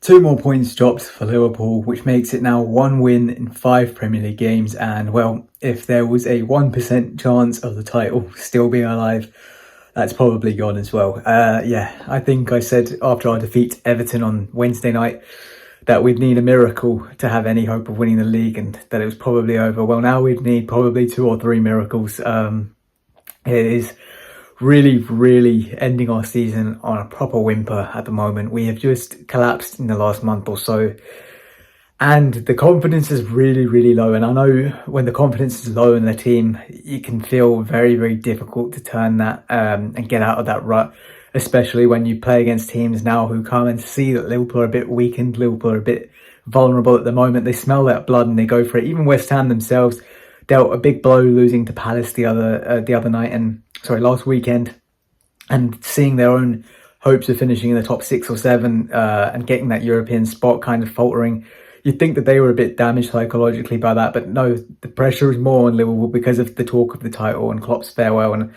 Two more points dropped for Liverpool, which makes it now one win in 5 Premier League games. And well, if there was a 1% chance of the title still being alive, that's probably gone as well. I think I said after our defeat to Everton on Wednesday night that we'd need a miracle to have any hope of winning the league and that it was probably over. Well, now we'd need probably 2 or 3 miracles. It is really ending our season on a proper whimper at the moment. We have just collapsed in the last month or so, and the confidence is really low. And I know when the confidence is low in the team, it can feel very difficult to turn that and get out of that rut, especially when you play against teams now who come and see that Liverpool are a bit weakened, Liverpool are a bit vulnerable at the moment. They smell that blood and they go for it. Even West Ham themselves dealt a big blow losing to Palace last weekend, and seeing their own hopes of finishing in the top 6 or 7 and getting that European spot kind of faltering. You'd think that they were a bit damaged psychologically by that, but no, the pressure is more on Liverpool because of the talk of the title and Klopp's farewell. And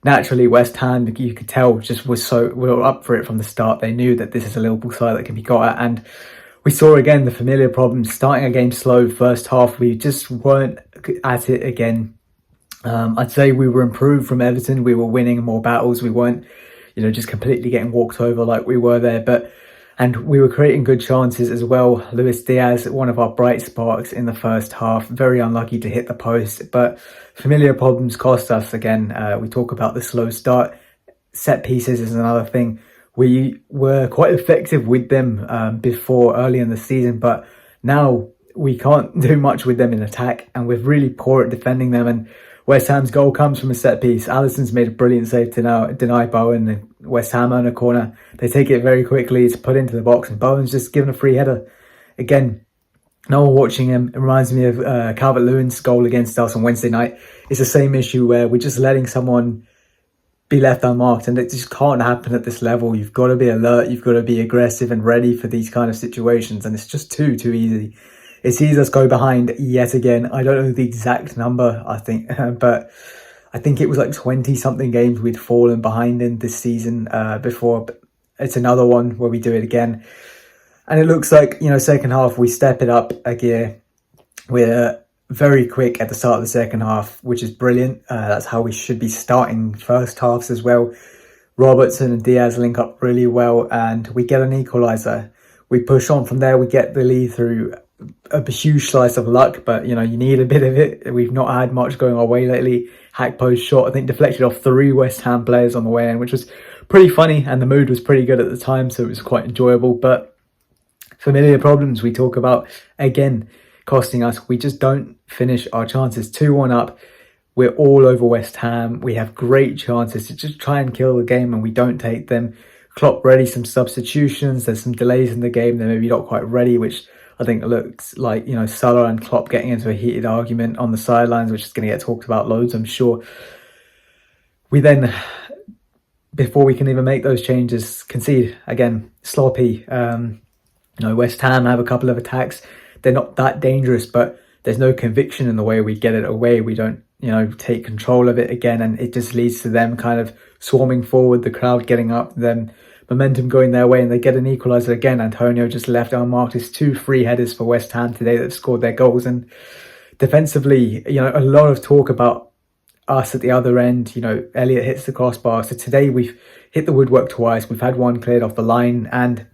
naturally, West Ham, you could tell, just were up for it from the start. They knew that this is a Liverpool side that can be got at, and we saw again the familiar problems. Starting a game slow first half, we just weren't at it again. I'd say we were improved from Everton. We were winning more battles. We weren't, just completely getting walked over like we were there. And we were creating good chances as well. Luis Diaz, one of our bright sparks in the first half, very unlucky to hit the post. But familiar problems cost us again. We talk about the slow start. Set pieces is another thing. We were quite effective with them before early in the season, but now we can't do much with them in attack, and we're really poor at defending them. And West Ham's goal comes from a set piece. Alisson's made a brilliant save to now deny Bowen, and West Ham on a corner. They take it very quickly. It's put into the box, and Bowen's just given a free header. Again, no one watching him. It reminds me of Calvert-Lewin's goal against us on Wednesday night. It's the same issue where we're just letting someone be left unmarked, and it just can't happen at this level. You've got to be alert. You've got to be aggressive and ready for these kind of situations, and it's just too easy. It sees us go behind yet again. I don't know the exact number, I think, but I think it was like 20-something games we'd fallen behind in this season before. But it's another one where we do it again. And it looks like, second half, we step it up a gear. We're very quick at the start of the second half, which is brilliant. That's how we should be starting first halves as well. Robertson and Diaz link up really well, and we get an equaliser. We push on from there. We get the lead through a huge slice of luck, but you need a bit of it. We've not had much going our way lately. Gakpo's shot, I think, deflected off 3 West Ham players on the way in, which was pretty funny, and the mood was pretty good at the time, so it was quite enjoyable. But familiar problems we talk about again costing us. We just don't finish our chances. 2-1 up, we're all over West Ham. We have great chances to just try and kill the game, and we don't take them. Klopp ready some substitutions. There's some delays in the game. They're maybe not quite ready, which I think it looks like, Salah and Klopp getting into a heated argument on the sidelines, which is going to get talked about loads, I'm sure. We then, before we can even make those changes, concede again. Sloppy. West Ham have a couple of attacks. They're not that dangerous, but there's no conviction in the way we get it away. We don't, take control of it again, and it just leads to them kind of swarming forward, the crowd getting up, then momentum going their way, and they get an equaliser again. Antonio just left unmarked. It's 2 free headers for West Ham today that scored their goals. And defensively, a lot of talk about us at the other end. Elliott hits the crossbar. So today we've hit the woodwork twice. We've had one cleared off the line, and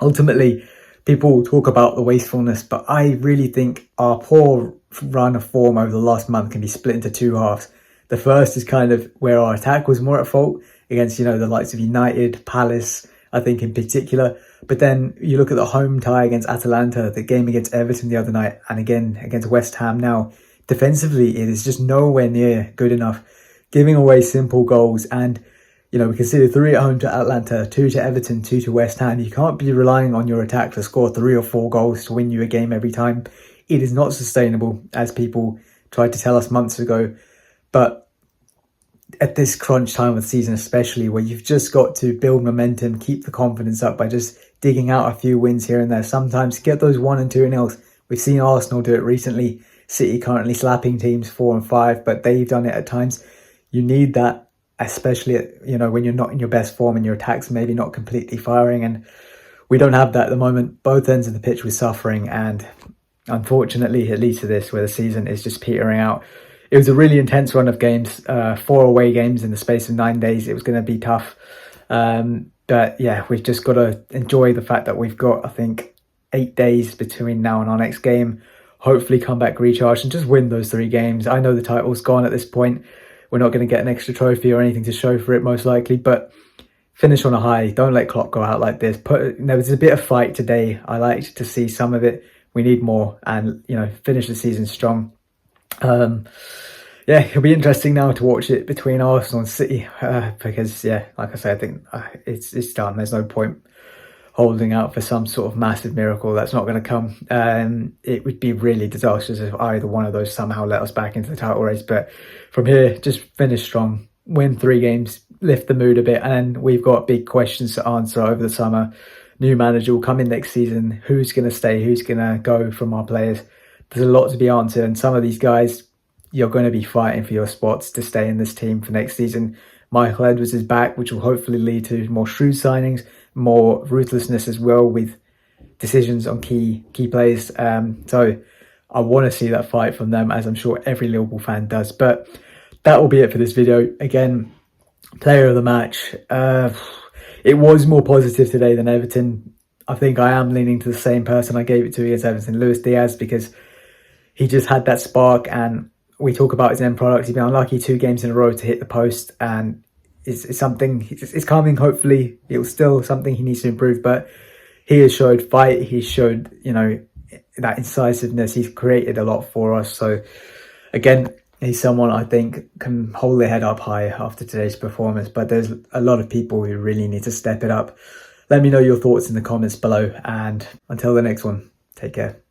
ultimately people talk about the wastefulness, but I really think our poor run of form over the last month can be split into 2 halves. The first is kind of where our attack was more at fault against, the likes of United, Palace, I think in particular. But then you look at the home tie against Atalanta, the game against Everton the other night, and again against West Ham now. Defensively, it is just nowhere near good enough. Giving away simple goals, and, we conceded 3 at home to Atalanta, 2 to Everton, 2 to West Ham. You can't be relying on your attack to score 3 or 4 goals to win you a game every time. It is not sustainable, as people tried to tell us months ago. But at this crunch time of the season, especially, where you've just got to build momentum, keep the confidence up by just digging out a few wins here and there. Sometimes get those 1 and 2-0. We've seen Arsenal do it recently. City currently slapping teams 4 and 5, but they've done it at times. You need that, especially when you're not in your best form and your attack's maybe not completely firing. And We don't have that at the moment. Both ends of the pitch were suffering, and unfortunately it leads to this, where the season is just petering out. It was a really intense run of games, 4 away games in the space of 9 days. It was going to be tough. But yeah, we've just got to enjoy the fact that we've got, I think, 8 days between now and our next game. Hopefully come back recharged and just win those 3 games. I know the title's gone at this point. We're not going to get an extra trophy or anything to show for it, most likely, but finish on a high. Don't let Klopp go out like this. There was a bit of fight today. I liked to see some of it. We need more, and finish the season strong. Yeah, it'll be interesting now to watch it between Arsenal and City, because yeah, like I said, I think it's done. There's no point holding out for some sort of massive miracle that's not going to come. It would be really disastrous if either one of those somehow let us back into the title race. But from here, just finish strong, win 3 games, lift the mood a bit, and we've got big questions to answer over the summer. New manager will come in next season. Who's going to stay? Who's going to go from our players? There's a lot to be answered, and some of these guys, you're going to be fighting for your spots to stay in this team for next season. Michael Edwards is back, which will hopefully lead to more shrewd signings, more ruthlessness as well with decisions on key players. So I want to see that fight from them, as I'm sure every Liverpool fan does. But that will be it for this video. Again, player of the match. It was more positive today than Everton. I think I am leaning to the same person I gave it to against Everton, Luis Diaz, because he just had that spark. And we talk about his end product. He's been unlucky 2 games in a row to hit the post, and it's something, it's coming. Hopefully it was still something he needs to improve, but he has showed fight. He showed, that incisiveness. He's created a lot for us. So again, he's someone I think can hold their head up high after today's performance, but there's a lot of people who really need to step it up. Let me know your thoughts in the comments below, and until the next one, take care.